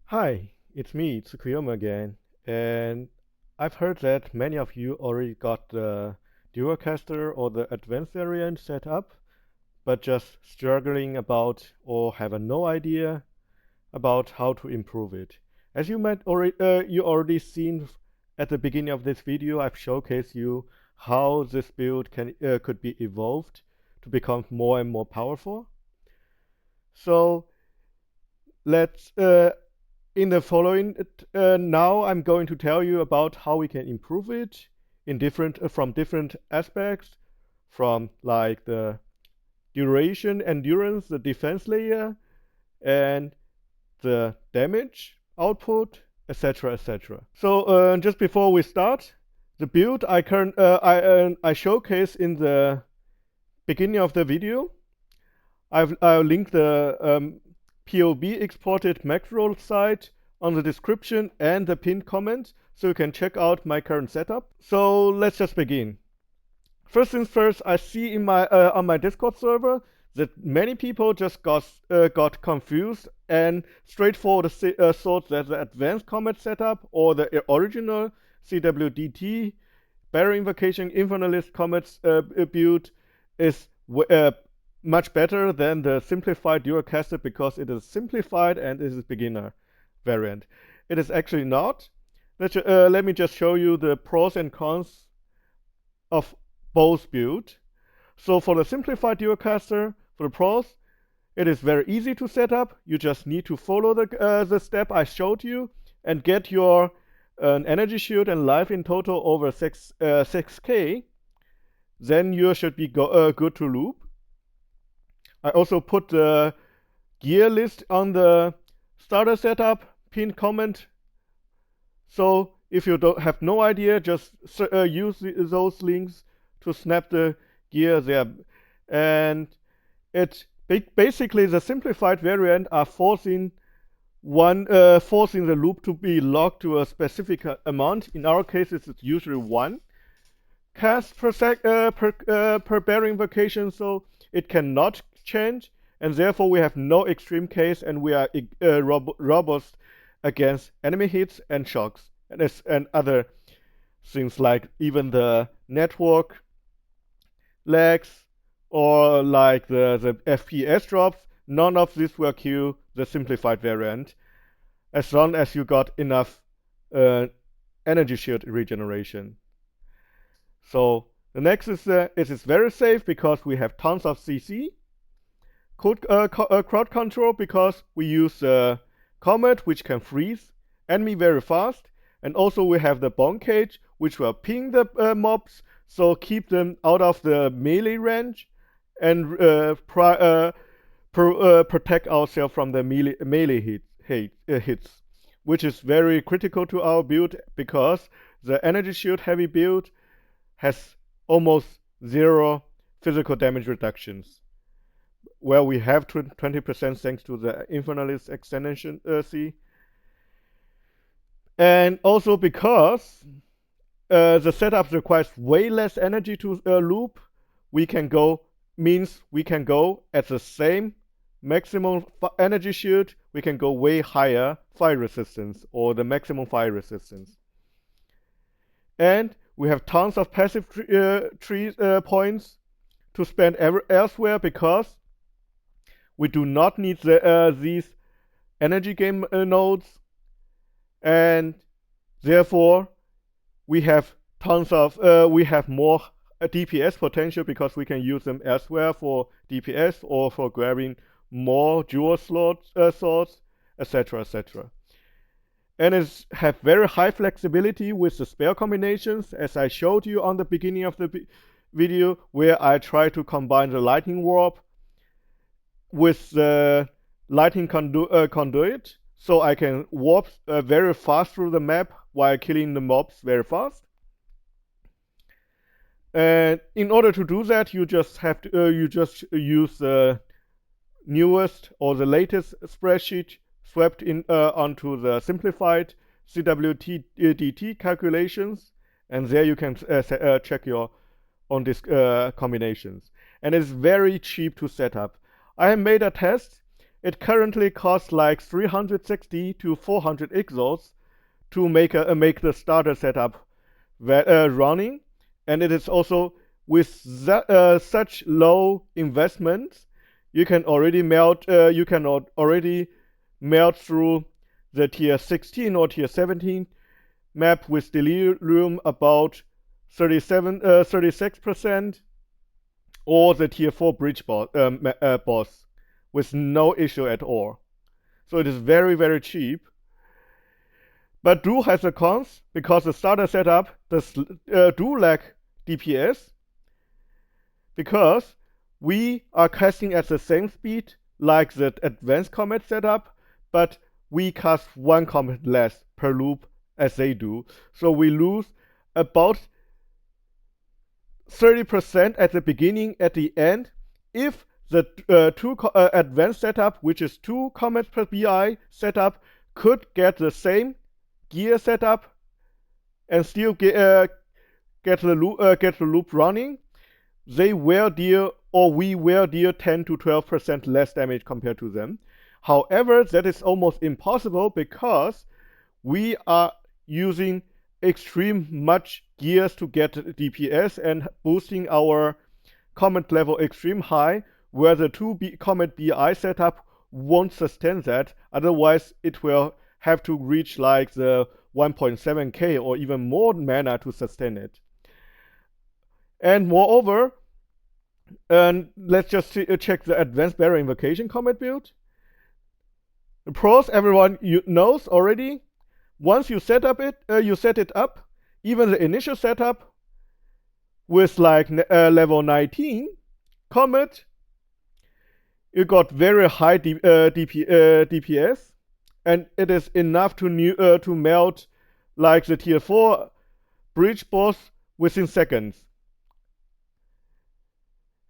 Hi, it's me, Tsukuyomi again, and I've heard that many of you already got the Dualcaster or the advanced variant set up, but just struggling about or have no idea about how to improve it. As you already seen at the beginning of this video, I've showcased you how this build could be evolved to become more and more powerful. So let's in the following, now I'm going to tell you about how we can improve it in from different aspects, from like the duration, endurance, the defense layer, and the damage output, etc., etc. So just before we start, the build I showcase in the beginning of the video, I'll link the POB exported macro site on the description and the pinned comment, so you can check out my current setup. So let's just begin. First things first, I see in my on my Discord server that many people just got confused and straightforward thought that the advanced combat setup or the original CWDT Barrier Invocation Infernalist combat build is much better than the simplified Dualcaster because it is simplified and it is beginner variant. It is actually not. Let me just show you the pros and cons of both builds. So for the simplified Dualcaster, for the pros, it is very easy to set up. You just need to follow the step I showed you and get your energy shield and life in total over 6k. Then you should be good to loop. I also put the gear list on the starter setup pinned comment. So if you don't have no idea, just use those links to snap the gear there. And basically the simplified variant are forcing the loop to be locked to a specific amount. In our case, it's usually 1 cast per bearing invocation, so it cannot change, and therefore we have no extreme case, and we are robust against enemy hits and shocks and other things like even the network lags or like the FPS drops. None of this will kill the simplified variant as long as you got enough energy shield regeneration. So the next is it is very safe because we have tons of CC. Crowd control because we use Comet, which can freeze enemy very fast, and also we have the bomb cage, which will ping the mobs, so keep them out of the melee range, and protect ourselves from the melee hits, which is very critical to our build because the energy shield heavy build has almost 0 physical damage reductions, where we have 20% thanks to the Infernalist extension C. And also because the setup requires way less energy to loop, we can go means we can go at the same maximum energy shield, we can go way higher fire resistance or the maximum fire resistance. And we have tons of passive tree points to spend elsewhere because we do not need these energy gain nodes, and therefore we have tons of we have more DPS potential because we can use them elsewhere for DPS or for grabbing more dual swords, etc., etc. And it has very high flexibility with the spell combinations, as I showed you on the beginning of the video, where I try to combine the lightning warp with the lightning conduit, so I can warp very fast through the map while killing the mobs very fast. And in order to do that, you just have to use the newest or the latest spreadsheet swept in onto the simplified CWDT calculations, and there you can check your own combinations. And it's very cheap to set up. I have made a test. It currently costs like 360 to 400 exals to make the starter setup running, and it is also with such low investment, you can already melt through the tier 16 or tier 17 map with delirium about 36%, or the tier 4 bridge boss with no issue at all. So it is very, very cheap. But do has a cons, because the starter setup do lack DPS, because we are casting at the same speed like the advanced combat setup, but we cast one combat less per loop as they do. So we lose about 30% at the beginning, at the end, if the advanced setup, which is 2 combats per BI setup, could get the same gear setup and still get the loop running. They will deal, or we will deal 10 to 12% less damage compared to them. However, that is almost impossible because we are using extreme much gears to get DPS and boosting our combat level extreme high, where the 2 combat BI setup won't sustain that. Otherwise, it will have to reach like the 1.7k or even more mana to sustain it. And moreover, let's just check the advanced barrier invocation combat build. The pros everyone knows already. Once you set it up, even the initial setup with like level 19 combat, you got very high DPS, and it is enough to melt like the tier 4 bridge boss within seconds.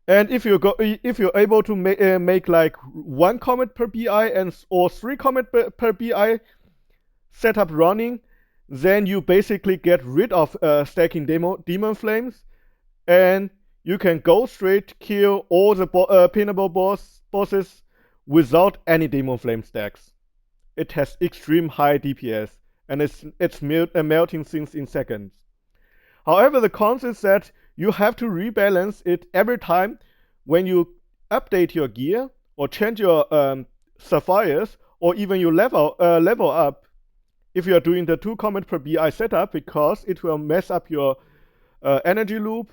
And if you're able to make like 1 combat per BI or 3 combat per BI setup running, then you basically get rid of stacking demon flames, and you can go straight kill all the pinnable bosses without any demon flame stacks. It has extreme high DPS, and it's melting things in seconds. However, the cons is that you have to rebalance it every time when you update your gear or change your sapphires, or even you level up. If you are doing the 2 combat per BI setup, because it will mess up your energy loop,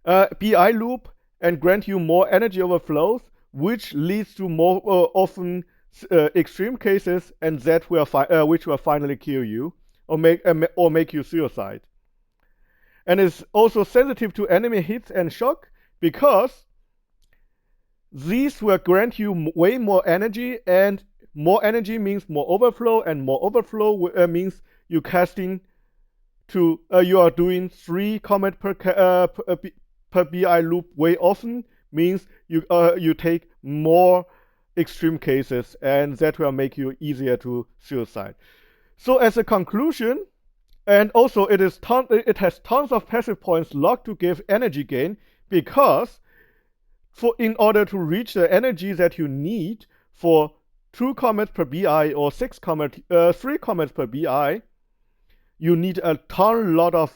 BI loop, and grant you more energy overflows, which leads to more often extreme cases, and that which will finally kill you or make you suicide. And it's also sensitive to enemy hits and shock, because these will grant you way more energy, and more energy means more overflow, and more overflow means you casting to you are doing 3 combat per BI loop way often, means you take more extreme cases, and that will make you easier to suicide. So as a conclusion, and also it has tons of passive points locked to give energy gain, because in order to reach the energy that you need for 2 comments per BI or 3 comments per BI, you need a lot of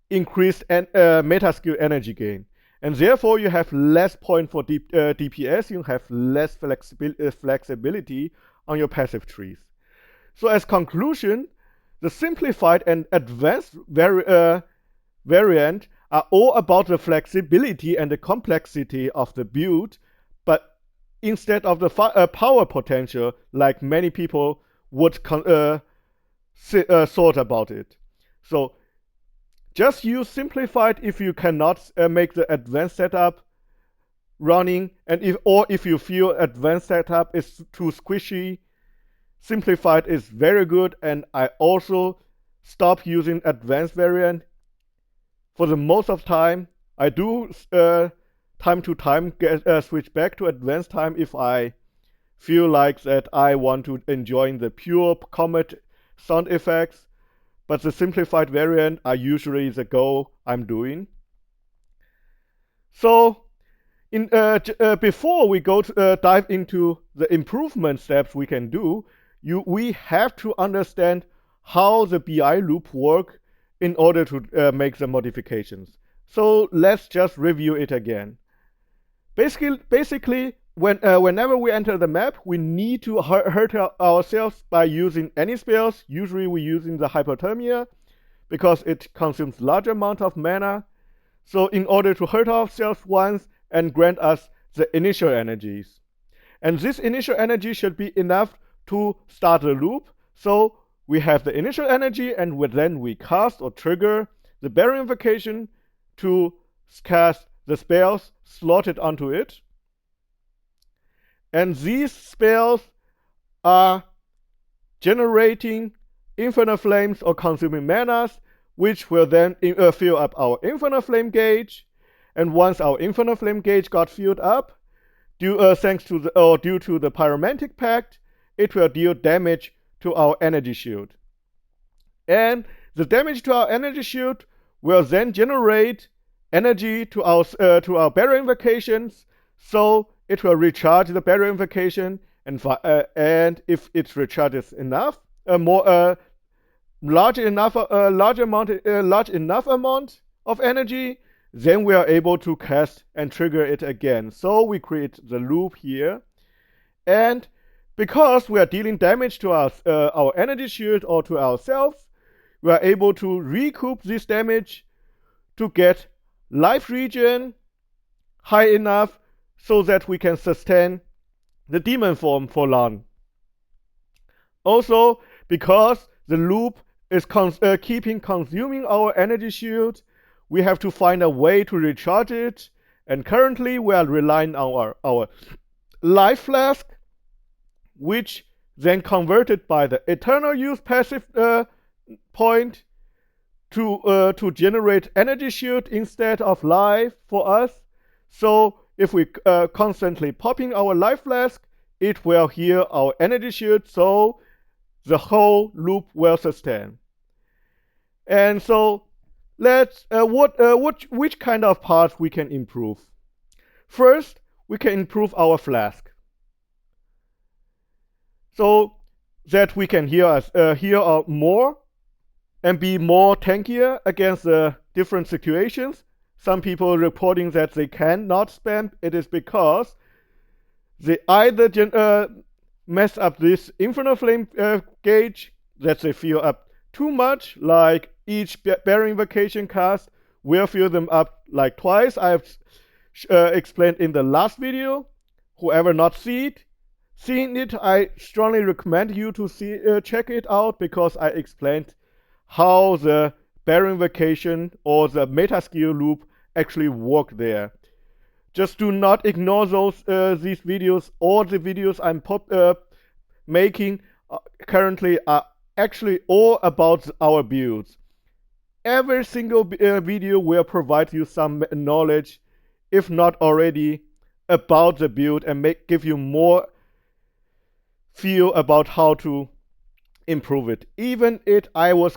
increased meta skill energy gain. And therefore, you have less point for DPS, you have less flexibility on your passive trees. So as conclusion, the simplified and advanced variant are all about the flexibility and the complexity of the build, but instead of the power potential, like many people would thought about it. So just use simplified if you cannot make the advanced setup running, and if you feel advanced setup is too squishy, simplified is very good. And I also stop using advanced variant for the most of time. I do time to time switch back to advanced time if I feel like that I want to enjoy the pure comet sound effects, but the simplified variant are usually the goal I'm doing. So before we go to dive into the improvement steps we can do, we have to understand how the BI loop work in order to make the modifications. So let's just review it again. Basically, whenever we enter the map, we need to hurt ourselves by using any spells. Usually we're using the hypothermia because it consumes large amount of mana. So in order to hurt ourselves once and grant us the initial energies. And this initial energy should be enough to start the loop. So we have the initial energy, and then we cast or trigger the Barrier Invocation to cast the spells slotted onto it. And these spells are generating Infernal Flames or consuming manas, which will then fill up our Infernal Flame gauge. And once our Infernal Flame gauge got filled up, due to the Pyromantic Pact, it will deal damage to our energy shield. And the damage to our energy shield will then generate energy to our Barrier Invocations, so it will recharge the Barrier Invocation, and if it recharges enough, large enough amount of energy, then we are able to cast and trigger it again. So we create the loop here, and because we are dealing damage to our energy shield or to ourselves, we are able to recoup this damage to get life regen high enough so that we can sustain the demon form for long. Also, because the loop is keeping consuming our energy shield, we have to find a way to recharge it, and currently we are relying on our life flask, which then converted by the eternal use passive point to generate energy shield instead of life for us. So if we constantly popping our life flask, it will heal our energy shield, so the whole loop will sustain. And so let's which kind of parts we can improve. First, we can improve our flask, so that we can heal out more and be more tankier against the different situations. Some people reporting that they cannot spam. It is because they either mess up this Infernal Flame gauge, that they fill up too much, like each Barrier Invocation cast will fill them up like twice. I have explained in the last video. Whoever not seen it, I strongly recommend you to check it out, because I explained how the Barrier Invocation or the meta skill loop actually work there. Just do not ignore these videos. All the videos I'm making currently are actually all about our builds. Every single video will provide you some knowledge, if not already, about the build, and give you more feel about how to improve it. Even if I was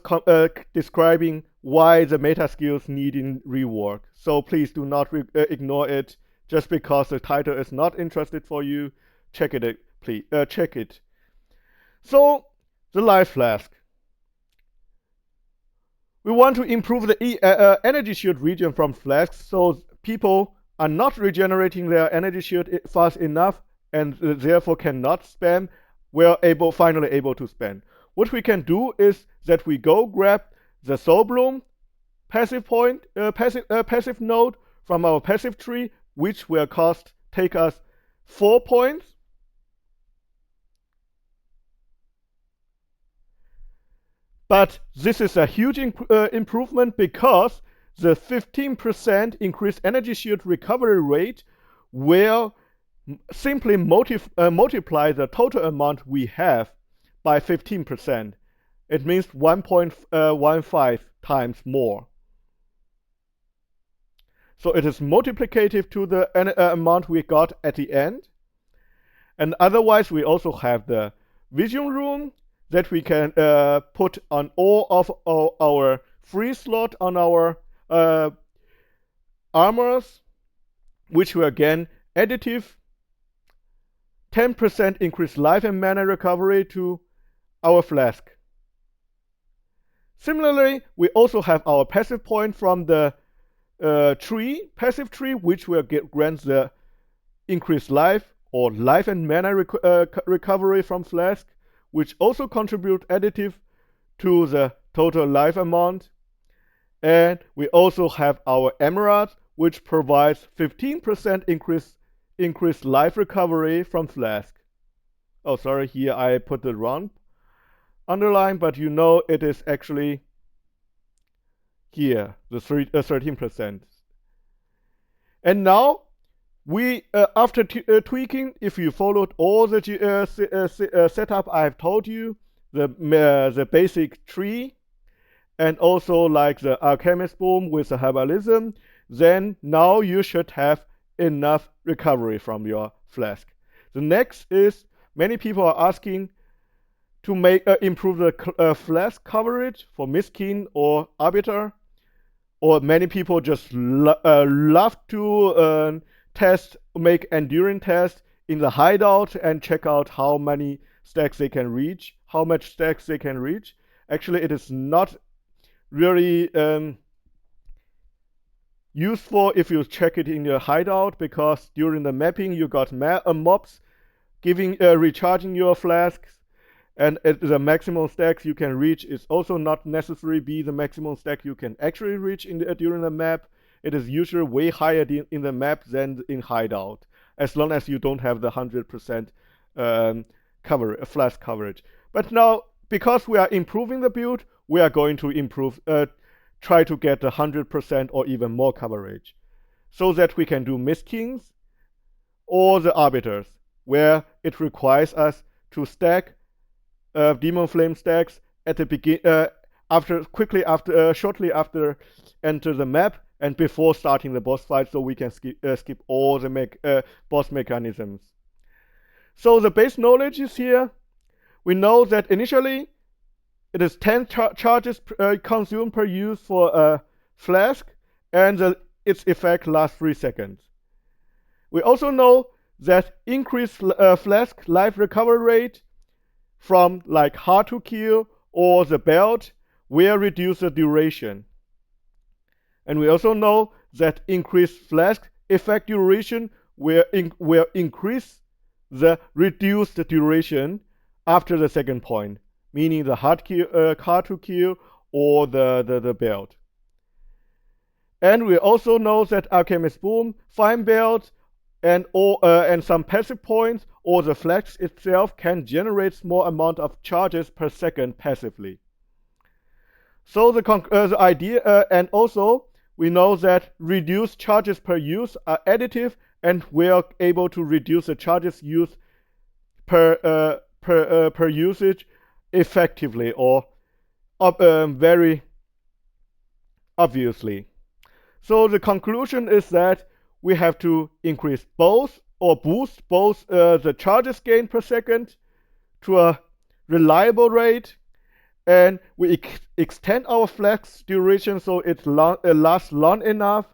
describing why the meta skills needing rework. So please do not ignore it just because the title is not interested for you. Check it, please. Check it. So the life flask. We want to improve the energy shield region from flasks so people are not regenerating their energy shield fast enough and therefore cannot spam. We're finally able to spam. What we can do is that we go grab the Soul Bloom passive node from our passive tree, which will take us 4 points. But this is a huge improvement because the 15% increased energy shield recovery rate will simply multiply the total amount we have by 15%. It means 1.15 times more. So it is multiplicative to the amount we got at the end. And otherwise, we also have the vision room that we can put on all of our free slot on our armors, which will again additive 10% increased life and mana recovery to our flask. Similarly, we also have our passive point from the passive tree, which will grant the increased life or life and mana recovery from flask, which also contribute additive to the total life amount. And we also have our emerald, which provides 15% increased life recovery from flask. Oh, sorry, here I put the wrong underline, but you know it is actually here, the 13%. And now, we after tweaking, if you followed all the setup I have told you, the basic tree, and also like the alchemist boom with the herbalism, then now you should have enough recovery from your flask. The next is many people are asking to improve the flask coverage for miskin or arbiter, or many people just love to make enduring tests in the hideout and check out how many stacks they can reach, how much stacks they can reach. Actually, it is not really useful if you check it in your hideout, because during the mapping you got mobs recharging your flasks, and the maximum stacks you can reach is also not necessarily be the maximum stack you can actually reach during the map. It is usually way higher in the map than in hideout, as long as you don't have the 100% flask coverage. But now, because we are improving the build, we are going to try to get the 100% or even more coverage, so that we can do miskings or the arbiters, where it requires us to stack demon flame stacks at the shortly after enter the map and before starting the boss fight, so we can skip all the boss mechanisms. So the base knowledge is here. We know that initially it is 10 charges consumed per use for a flask, and its effect lasts 3 seconds. We also know that increased flask life recovery rate from like hard to kill or the belt will reduce the duration. And we also know that increased flask effect duration will increase the reduced duration after the second point, meaning the hard to kill or the belt. And we also know that alchemist boom, fine belt, and some passive points or the flask itself can generate small amount of charges per second passively. So the idea, and also we know that reduced charges per use are additive, and we are able to reduce the charges used per usage effectively or very obviously. So the conclusion is that we have to increase both or boost both the charges gained per second to a reliable rate, and we extend our flask duration so it lasts long enough,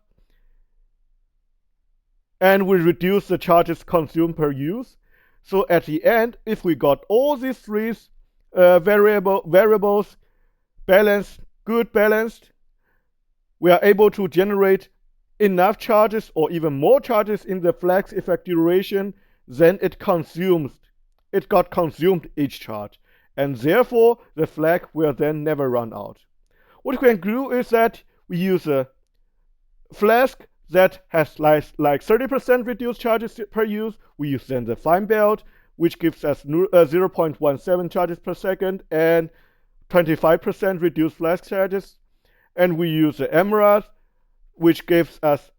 and we reduce the charges consumed per use. So at the end, if we got all these three variables balanced, we are able to generate enough charges or even more charges in the flask effect duration than it got consumed each charge. And therefore, the flag will then never run out. What we can do is that we use a flask that has like 30% reduced charges per use. We use then the fine belt, which gives us 0.17 charges per second and 25% reduced flask charges. And we use the emerald, which gives us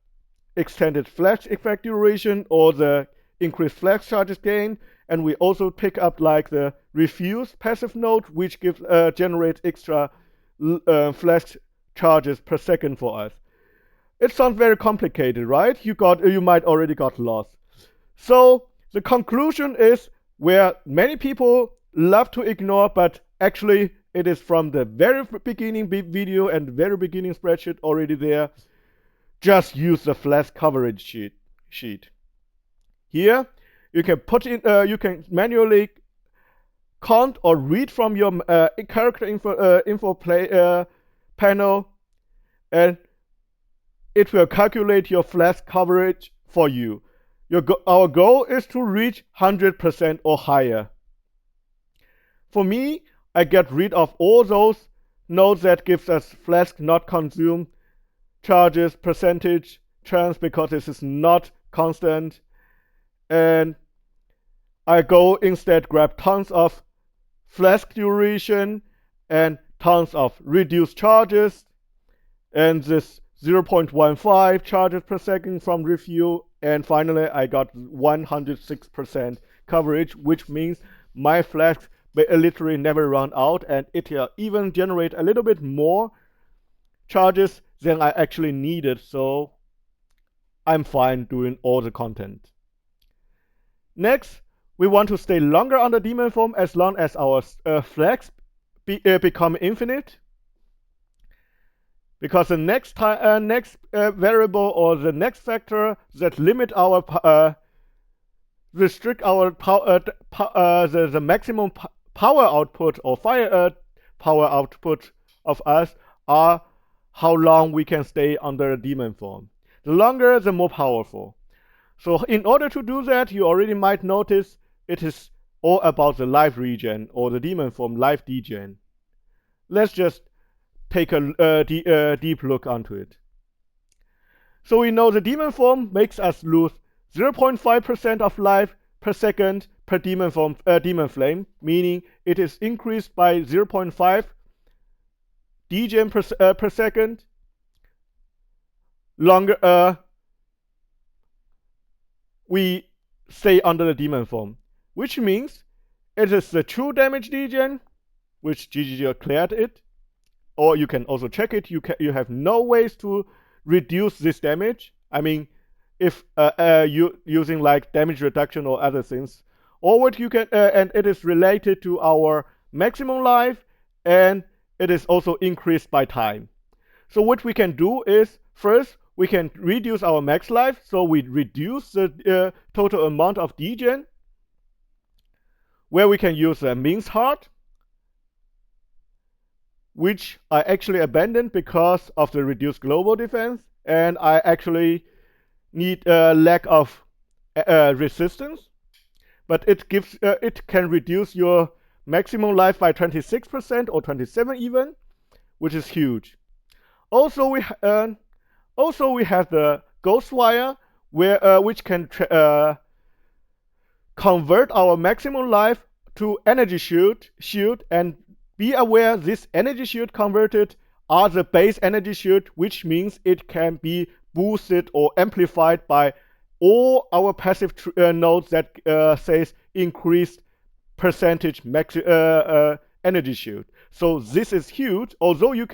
extended flash effect duration or the increased flash charges gain. And we also pick up like the refuse passive node, which generates extra flash charges per second for us. It sounds very complicated, right? You might already got lost. So the conclusion is where many people love to ignore, but actually it is from the very beginning video and very beginning spreadsheet already there. Just use the flask coverage sheet. Here you can put in, you can manually count or read from your character info panel, and it will calculate your flask coverage for you. Our goal is to reach 100% or higher. For me, I get rid of all those nodes that gives us flask not consumed charges percentage chance because this is not constant, and I go instead grab tons of flask duration and tons of reduced charges and this 0.15 charges per second from refuel, and finally I got 106% coverage, which means my flask literally never run out, and it even generate a little bit more charges than I actually needed, so I'm fine doing all the content. Next, we want to stay longer under daemon form as long as our flags become infinite, because the next variable or the next factor that limit our restrict our the maximum power output or fire power output of us are how long we can stay under a daemon form. The longer, the more powerful. So in order to do that, you already might notice it is all about the life regen or the daemon form life degen. Let's just take a deep look onto it. So we know the daemon form makes us lose 0.5% of life per second per daemon flame, meaning it is increased by 0.5 degen per second longer we stay under the daemon form, which means it is the true damage degen, which GGG declared it, or you can also check it. You have no ways to reduce this damage. I mean, if you using like damage reduction or other things, or what you can, and it is related to our maximum life, and it is also increased by time. So what we can do is first we can reduce our max life, so we reduce the total amount of degen, where we can use a means heart, which I actually abandoned because of the reduced global defense, and I actually need a lack of resistance. But it can reduce your maximum life by 26% or 27 even, which is huge. Also, we have the ghost wire, which can convert our maximum life to energy shield, and be aware this energy shield converted are the base energy shield, which means it can be boosted or amplified by all our passive nodes that says increased percentage energy shield. So this is huge. Although you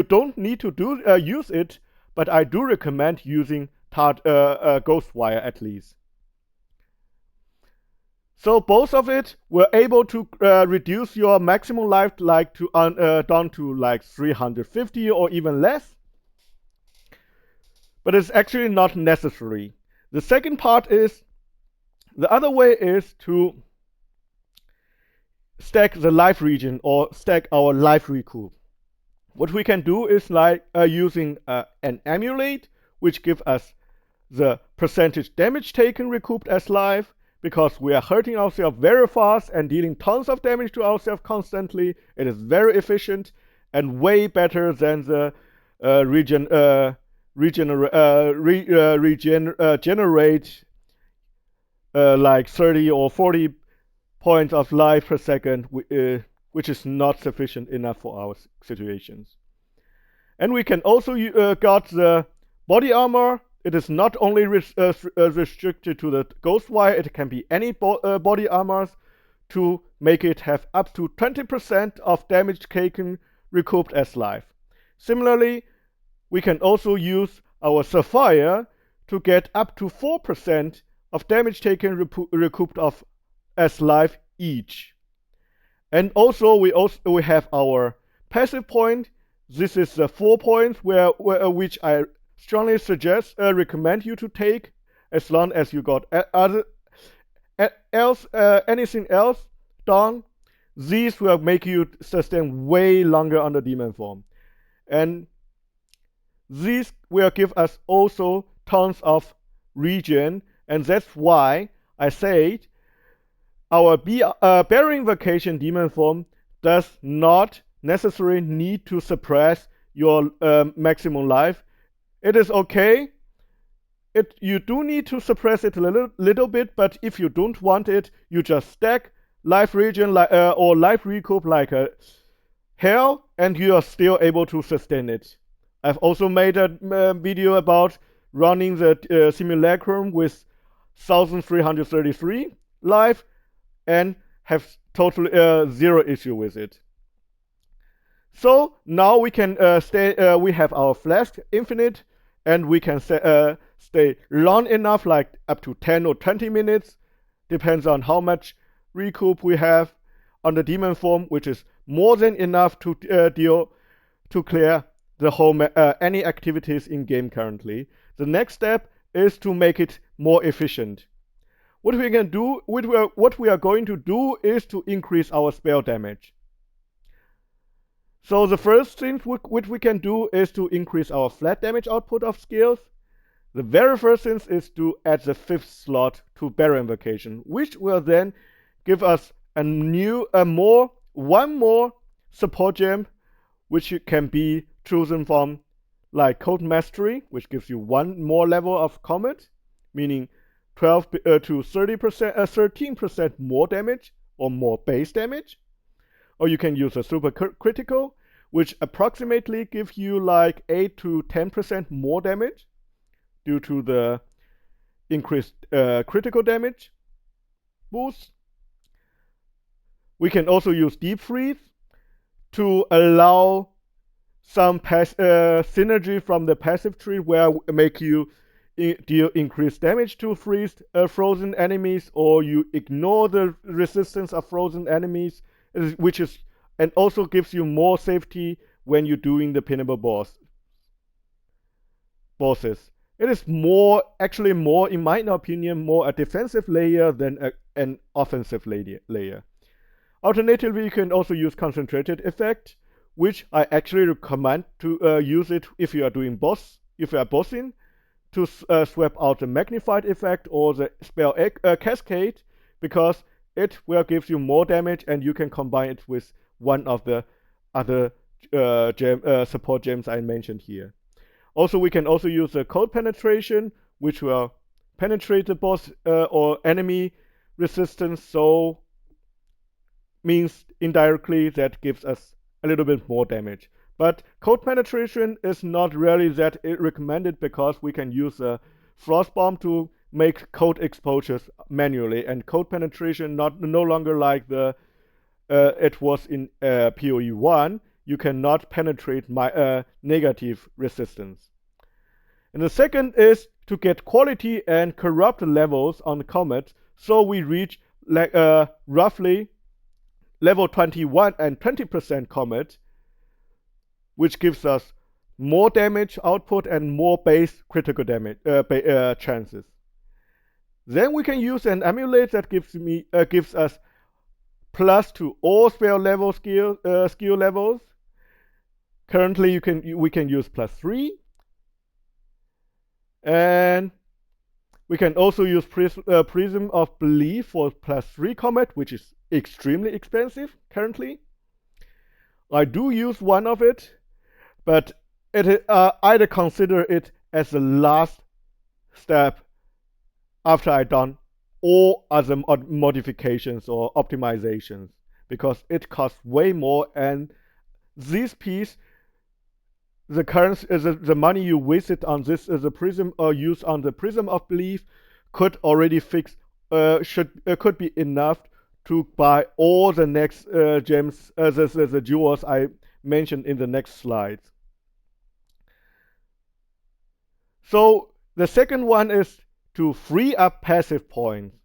don't need to use it, but I do recommend using Ghostwire at least. So both of it were able to reduce your maximum life like down to like 350 or even less. But it's actually not necessary. The second part is, the other way is to stack the life region or stack our life recoup. What we can do is like using an emulate, which gives us the percentage damage taken recouped as life, because we are hurting ourselves very fast and dealing tons of damage to ourselves constantly. It is very efficient and way better than the generate like 30 or 40 points of life per second, which is not sufficient enough for our situations. And we can also got the body armor. It is not only restricted to the Ghostwire, it can be any body armors to make it have up to 20% of damage taken recouped as life. Similarly, we can also use our Sapphire to get up to 4% of damage taken recouped as life each. And also we have our passive point. This is the 4 points which I strongly recommend you to take, as long as you got anything else done. These will make you sustain way longer under demon form, and these will give us also tons of regen, and that's why I said our Bearing Vacation demon form does not necessarily need to suppress your maximum life. It is okay. You do need to suppress it a little bit, but if you don't want it, you just stack life regen or life recoup like a hell, and you are still able to sustain it. I've also made a video about running the simulacrum with 1333 life and have totally zero issue with it. So now we can we have our flask infinite, and we can stay long enough, like up to 10 or 20 minutes, depends on how much recoup we have on the demon form, which is more than enough to clear the whole any activities in game currently. The next step is to make it more efficient. What we can do, what we are going to do, is to increase our spell damage. So the first thing which we can do is to increase our flat damage output of skills. The very first thing is to add the 5th slot to Bearing Vacation, which will then give us one more support gem, which can be chosen from like Code Mastery, which gives you one more level of combat, meaning 12 to 30%, 13% more damage or more base damage. Or you can use a super critical, which approximately gives you like 8 to 10% more damage due to the increased critical damage boost. We can also use Deep Freeze to allow some synergy from the passive tree, where make you deal increased damage to frozen enemies, or you ignore the resistance of frozen enemies, and also gives you more safety when you're doing the pinnable bosses. It is actually more, in my opinion, more a defensive layer than an offensive layer. Alternatively, you can also use concentrated effect, which I actually recommend to use it if you are bossing, to swap out the magnified effect or the spell cascade, because it will give you more damage, and you can combine it with one of the other support gems I mentioned here. Also, we can also use the code penetration, which will penetrate the boss or enemy resistance, so means indirectly that gives us a little bit more damage. But code penetration is not really that recommended, because we can use a frost bomb to make code exposures manually, and code penetration no longer like it was in PoE 1. You cannot penetrate negative resistance. And the second is to get quality and corrupt levels on the comet, so we reach like roughly level 21 and 20% commit, which gives us more damage output and more base critical damage chances. Then we can use an emulate that gives us plus to all spell level skill levels. Currently, we can use +3, and we can also use Prism of Belief for +3 combat, which is extremely expensive currently. I do use one of it, but I'd consider it as the last step after I've done all other modifications or optimizations, because it costs way more, and this piece, the money you wasted on this as a prism or use on the Prism of Belief could already fix could be enough to buy all the next gems, the jewels I mentioned in the next slides. So the second one is to free up passive points.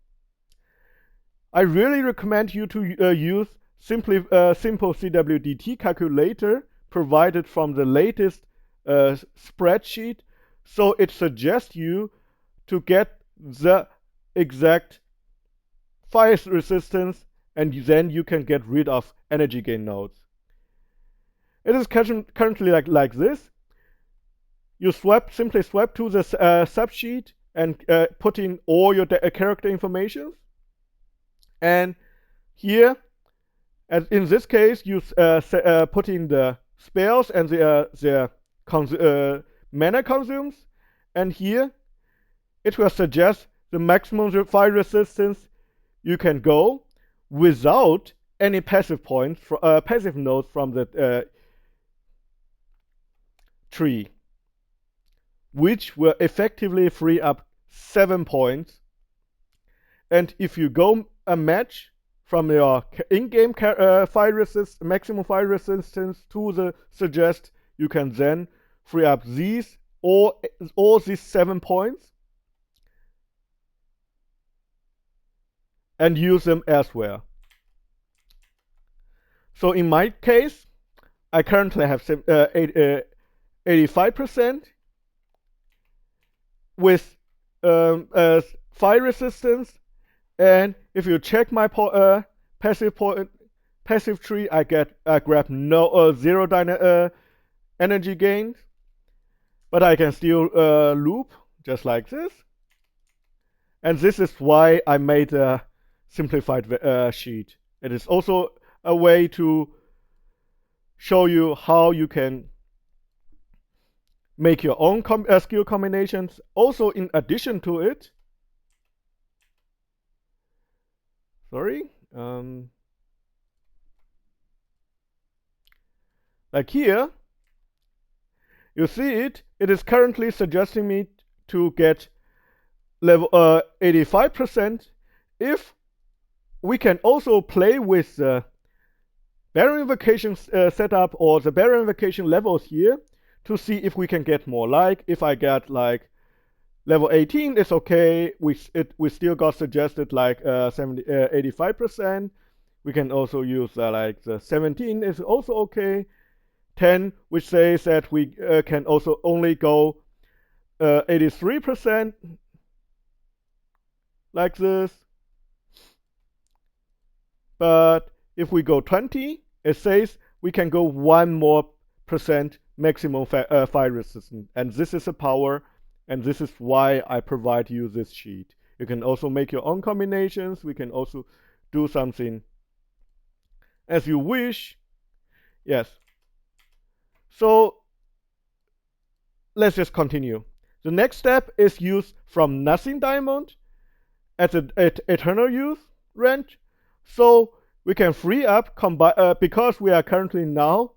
I really recommend you to use simple CWDT calculator provided from the latest spreadsheet. So it suggests you to get the exact fire resistance, and then you can get rid of energy gain nodes. It is currently like this. You simply swap to the subsheet and put in all your character information. And here, as in this case, you put in the spells and the mana consumes. And here, it will suggest the maximum fire resistance you can go without any passive points, passive nodes from the tree, which will effectively free up 7 points. And if you go a match from your in-game maximum fire resistance to the suggest, you can then free up all these 7 points and use them elsewhere. So in my case, I currently have 85% with fire resistance, and if you check my passive tree, I grab no zero energy gains, but I can still loop just like this. And this is why I made a simplified sheet. It is also a way to show you how you can make your own skill combinations. Also, in addition to it, like here, you see it is currently suggesting me to get level 85%. If we can also play with the Baron Invocation setup or the Baron Invocation levels here to see if we can get more. Like if I get like level 18, it's okay. We still got suggested like 85%. We can also use like the 17 is also okay. 10, which says that we can also only go 83% like this. But if we go 20, it says we can go 1 more percent maximum fire resistance. And this is a power, and this is why I provide you this sheet. You can also make your own combinations. We can also do something as you wish. Yes. So let's just continue. The next step is use from nothing diamond at the eternal use range. So we can free up because we are currently now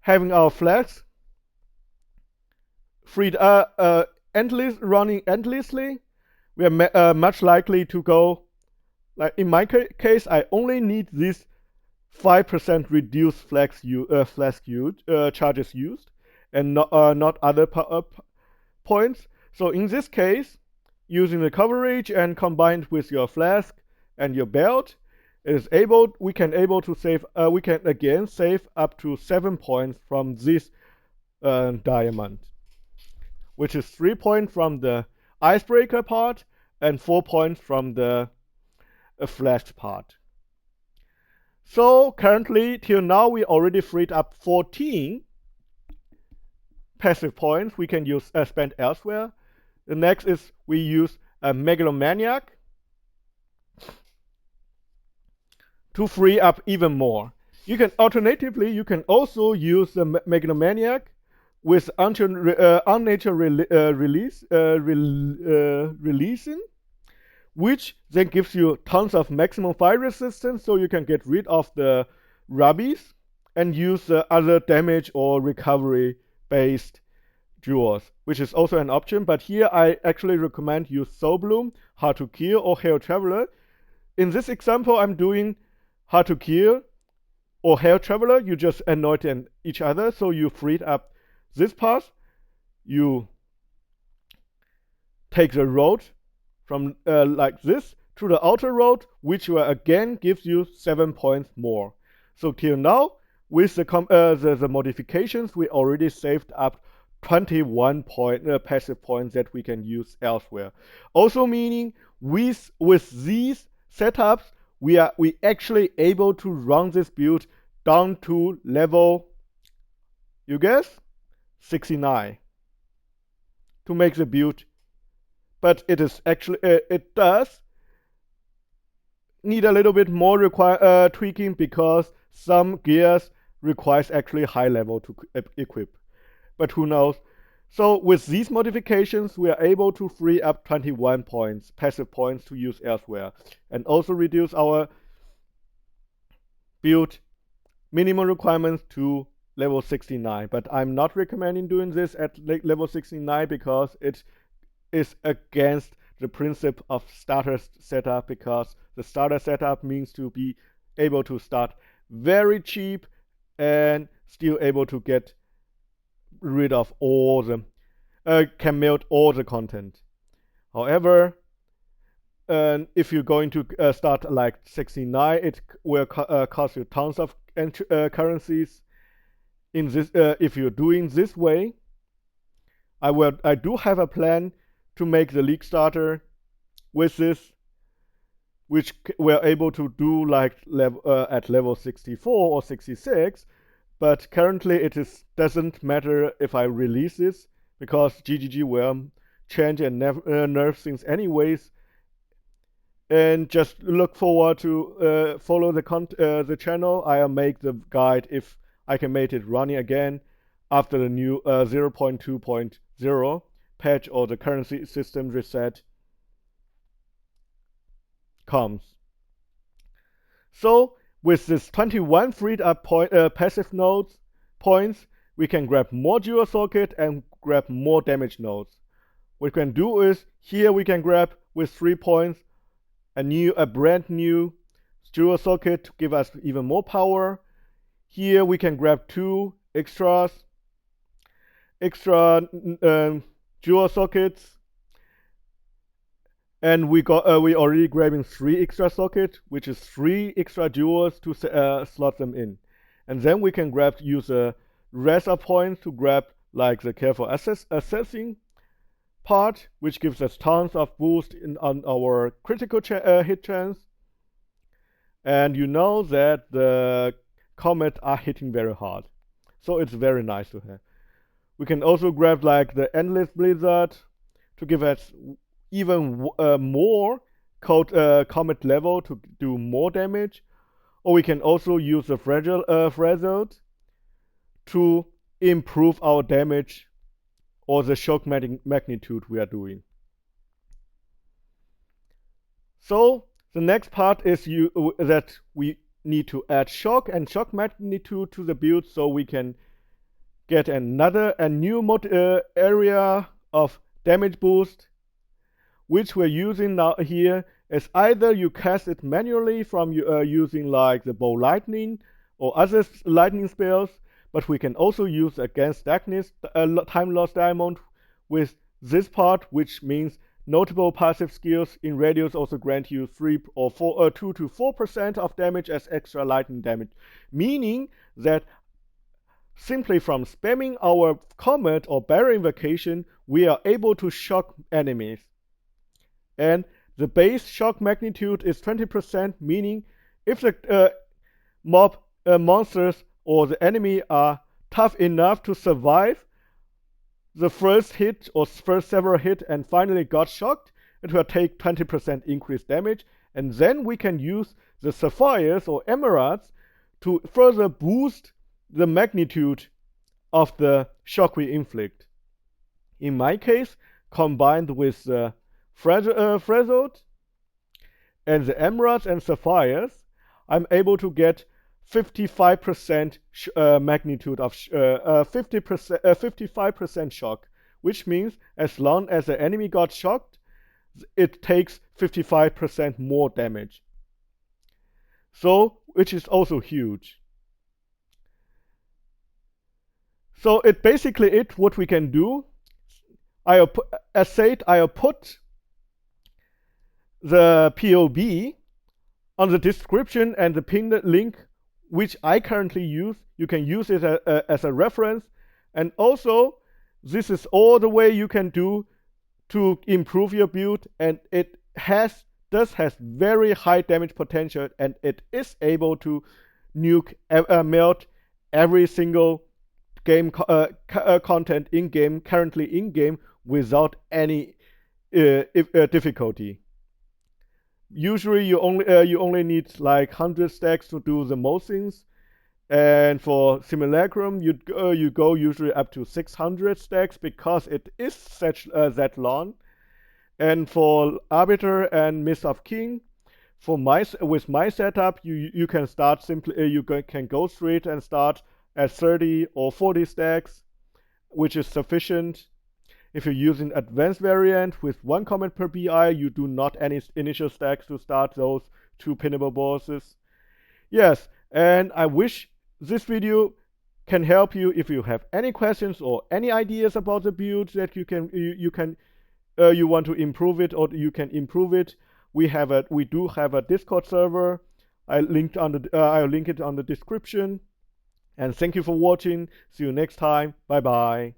having our flask freed running endlessly. We are much likely to go, like in my case, I only need this 5% reduced flask charges used, and not other points. So in this case, using the coverage and combined with your flask, and your belt, we can again save up to 7 points from this diamond, which is 3 points from the icebreaker part and 4 points from the flask part. So currently, till now, we already freed up 14 passive points we can use spend elsewhere. The next is we use a megalomaniac to free up even more. You can also use the megalomaniac with unnatural releasing, which then gives you tons of maximum fire resistance, so you can get rid of the rubbies and use the other damage or recovery based jewels, which is also an option. But here I actually recommend use Soul Bloom, Hard to Kill, or Hail Traveler. In this example, I'm doing Hard to Kill or Hail Traveler. You just annoy each other, so you freed up this path. You take the road from like this to the outer road, which will again gives you 7 points more. So till now, with the modifications, we already saved up 21 passive points that we can use elsewhere. Also meaning with these setups, we actually able to run this build down to level, you guess, 69 to make the build. But it is actually it does need a little bit more tweaking, because some gears requires actually high level to equip. But who knows? So with these modifications, we are able to free up 21 points, passive points to use elsewhere, and also reduce our build minimum requirements to level 69. But I'm not recommending doing this at level 69 because it is against the principle of starter setup, because the starter setup means to be able to start very cheap and still able to get rid of all the can melt all the content. However, if you're going to start like 69, it will cost you tons of currencies. In this, if you're doing this way, I do have a plan to make the league starter with this, which we're able to do like at level 64 or 66. But currently it doesn't matter if I release this, because GGG will change and nerf things anyways. And just look forward to follow the channel. I'll make the guide if I can make it running again after the new 0.2.0 patch or the currency system reset comes. So with this 21 freed up passive nodes points, we can grab more dual socket and grab more damage nodes. What we can do is, here we can grab with 3 points a brand new dual socket to give us even more power. Here we can grab 2 extra dual sockets, and we already grabbing 3 extra sockets, which is 3 extra jewels to slot them in. And then we can use a razor points to grab like the careful assessing part, which gives us tons of boost on our critical hit chance. And you know that the comets are hitting very hard, so it's very nice to have. We can also grab like the Endless Blizzard to give us even more comet level to do more damage. Or we can also use the fragile to improve our damage or the shock magnitude we are doing. So the next part is that we need to add shock and shock magnitude to the build, so we can get a new area of damage boost, which we're using now here. Is either you cast it manually from using like the bow lightning or other lightning spells, but we can also use against darkness time lost diamond with this part, which means Notable passive skills in radius also grant you 2 to 4% of damage as extra lightning damage, meaning that simply from spamming our comet or barrier invocation, we are able to shock enemies. And the base shock magnitude is 20%, meaning if the monsters or the enemy are tough enough to survive the first hit or first several hit and finally got shocked, it will take 20% increased damage, and then we can use the sapphires or emeralds to further boost the magnitude of the shock we inflict. In my case, combined with the Frazzled and the emeralds and sapphires, I'm able to get 55% magnitude of 55% shock, which means as long as the enemy got shocked, it takes 55% more damage. So, which is also huge. So it basically what we can do. As said, I'll put the POB on the description and the pinned link which I currently use. You can use it as a reference. And also, this is all the way you can do to improve your build, and it does has very high damage potential, and it is able to nuke melt every single game content in game currently in game without any difficulty. Usually you only need like 100 stacks to do the most things, and for Simulacrum you go usually up to 600 stacks because it is such that long. And for Arbiter and Mist of King, with my setup, you can start simply can go straight and start at 30 or 40 stacks, which is sufficient. If you're using advanced variant with 1 comment per BI, you do not any initial stacks to start those 2 pinnable bosses. Yes, and I wish this video can help you. If you have any questions or any ideas about the build that you want to improve it, or you can improve it, we do have a Discord server. I'll link it on the description. And thank you for watching. See you next time. Bye bye.